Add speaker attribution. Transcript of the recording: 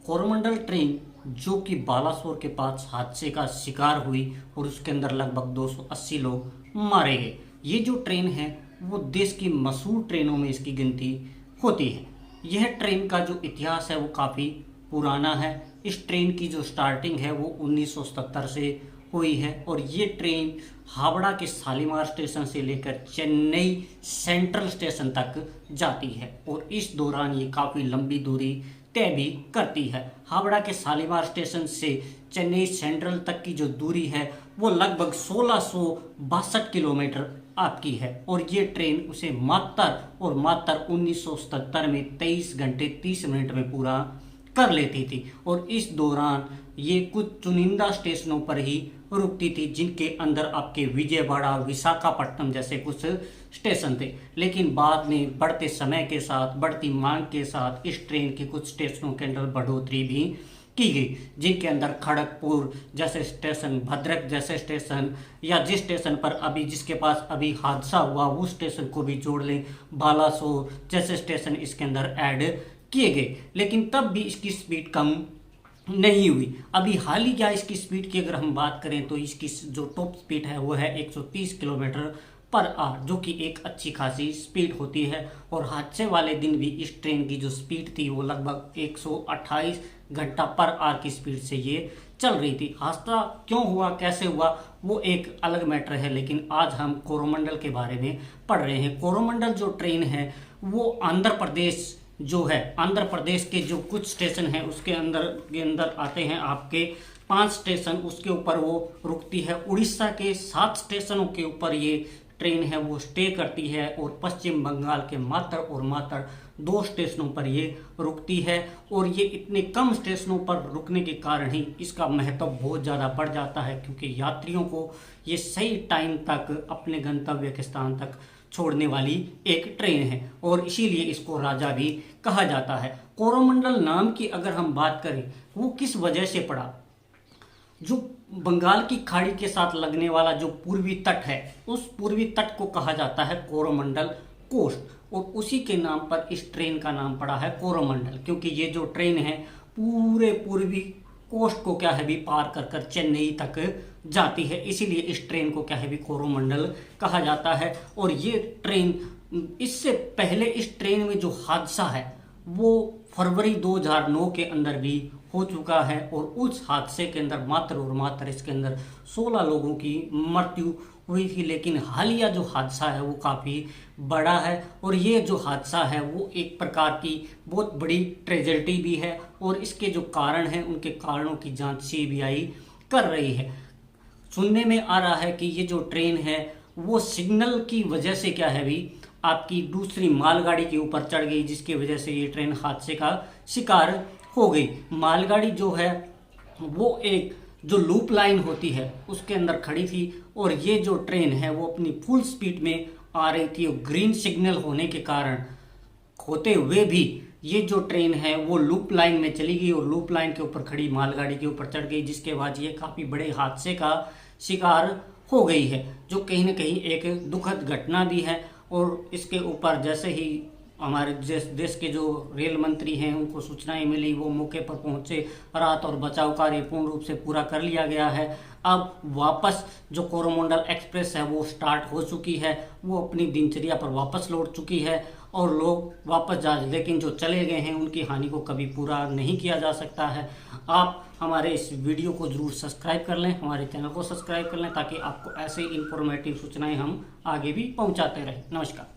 Speaker 1: Coromandel train जो कि बालासोर के पास हादसे का शिकार हुई और उसके अंदर लगभग 280 लोग मारे गए। ये जो ट्रेन है वो देश की मशहूर ट्रेनों में इसकी गिनती होती है। यह ट्रेन का जो इतिहास है वो काफ़ी पुराना है। इस ट्रेन की जो स्टार्टिंग है वो 1977 से हुई है और ये ट्रेन हावड़ा के शालीमार स्टेशन से लेकर चेन्नई सेंट्रल स्टेशन तक जाती है और इस दौरान ये काफ़ी लंबी दूरी तय भी करती है। हावड़ा के शालीमार स्टेशन से चेन्नई सेंट्रल तक की जो दूरी है वो लगभग 1662 किलोमीटर आपकी है और ये ट्रेन उसे मात्र 1977 में 23 घंटे 30 मिनट में पूरा कर लेती थी और इस दौरान ये कुछ चुनिंदा स्टेशनों पर ही रुकती थी, जिनके अंदर आपके विजयवाड़ा, विशाखापट्टनम जैसे कुछ स्टेशन थे। लेकिन बाद में बढ़ते समय के साथ, बढ़ती मांग के साथ इस ट्रेन के कुछ स्टेशनों के अंदर बढ़ोतरी भी की गई, जिनके अंदर खड़गपुर जैसे स्टेशन, भद्रक जैसे स्टेशन या जिस स्टेशन पर अभी जिसके पास अभी हादसा हुआ उस स्टेशन को भी जोड़ लें, बालासोर जैसे स्टेशन इसके अंदर ऐड किए गए। लेकिन तब भी इसकी स्पीड कम नहीं हुई। अभी हाल ही क्या इसकी स्पीड की अगर हम बात करें तो इसकी जो टॉप स्पीड है वो है 130 किलोमीटर पर आवर, जो कि एक अच्छी खासी स्पीड होती है। और हादसे वाले दिन भी इस ट्रेन की जो स्पीड थी वो लगभग 128 घंटा पर आवर की स्पीड से ये चल रही थी। हादसा क्यों हुआ, कैसे हुआ, वो एक अलग मैटर है, लेकिन आज हम कोरोमंडल के बारे में पढ़ रहे हैं। कोरोमंडल जो ट्रेन है वो आंध्र प्रदेश जो है, आंध्र प्रदेश के जो कुछ स्टेशन हैं उसके अंदर आते हैं आपके 5 स्टेशन, उसके ऊपर वो रुकती है। उड़ीसा के 7 स्टेशनों के ऊपर ये ट्रेन है वो स्टे करती है और पश्चिम बंगाल के मात्र 2 स्टेशनों पर ये रुकती है। और ये इतने कम स्टेशनों पर रुकने के कारण ही इसका महत्व बहुत ज़्यादा बढ़ जाता है, क्योंकि यात्रियों को ये सही टाइम तक अपने गंतव्य के स्थान तक छोड़ने वाली एक ट्रेन है और इसीलिए इसको राजा भी कहा जाता है। कोरोमंडल नाम की अगर हम बात करें वो किस वजह से पड़ा, जो बंगाल की खाड़ी के साथ लगने वाला जो पूर्वी तट है उस पूर्वी तट को कहा जाता है कोरोमंडल कोस्ट और उसी के नाम पर इस ट्रेन का नाम पड़ा है कोरोमंडल, क्योंकि ये जो ट्रेन है पूरे पूर्वी कोस्ट को क्या है भी पार कर कर चेन्नई तक जाती है, इसीलिए इस ट्रेन को क्या है भी कोरोमंडल कहा जाता है। और ये ट्रेन, इससे पहले इस ट्रेन में जो हादसा है वो फरवरी 2009 के अंदर भी हो चुका है और उस हादसे के अंदर मात्र इसके अंदर 16 लोगों की मृत्यु हुई थी। लेकिन हालिया जो हादसा है वो काफ़ी बड़ा है और ये जो हादसा है वो एक प्रकार की बहुत बड़ी ट्रेजेडी भी है और इसके जो कारण हैं उनके कारणों की जांच सीबीआई कर रही है। सुनने में आ रहा है कि ये जो ट्रेन है वो सिग्नल की वजह से क्या है भी आपकी दूसरी मालगाड़ी के ऊपर चढ़ गई, जिसकी वजह से ये ट्रेन हादसे का शिकार हो गई। मालगाड़ी जो है वो एक जो लूप लाइन होती है उसके अंदर खड़ी थी और ये जो ट्रेन है वो अपनी फुल स्पीड में आ रही थी और ग्रीन सिग्नल होने के कारण होते हुए भी ये जो ट्रेन है वो लूप लाइन में चली गई और लूप लाइन के ऊपर खड़ी मालगाड़ी के ऊपर चढ़ गई, जिसके बाद ये काफ़ी बड़े हादसे का शिकार हो गई है, जो कहीं ना कहीं एक दुखद घटना भी है। और इसके ऊपर जैसे ही हमारे देश के जो रेल मंत्री हैं उनको सूचनाएं मिली, वो मौके पर पहुंचे, राहत और बचाव कार्य पूर्ण रूप से पूरा कर लिया गया है। अब वापस जो कोरोमंडल एक्सप्रेस है वो स्टार्ट हो चुकी है, वो अपनी दिनचर्या पर वापस लौट चुकी है और लोग वापस जा, लेकिन जो चले गए हैं उनकी हानि को कभी पूरा नहीं किया जा सकता है। आप हमारे इस वीडियो को जरूर सब्सक्राइब कर लें, हमारे चैनल को सब्सक्राइब कर लें, ताकि आपको ऐसे इंफॉर्मेटिव सूचनाएं हम आगे भी पहुंचाते रहें। नमस्कार।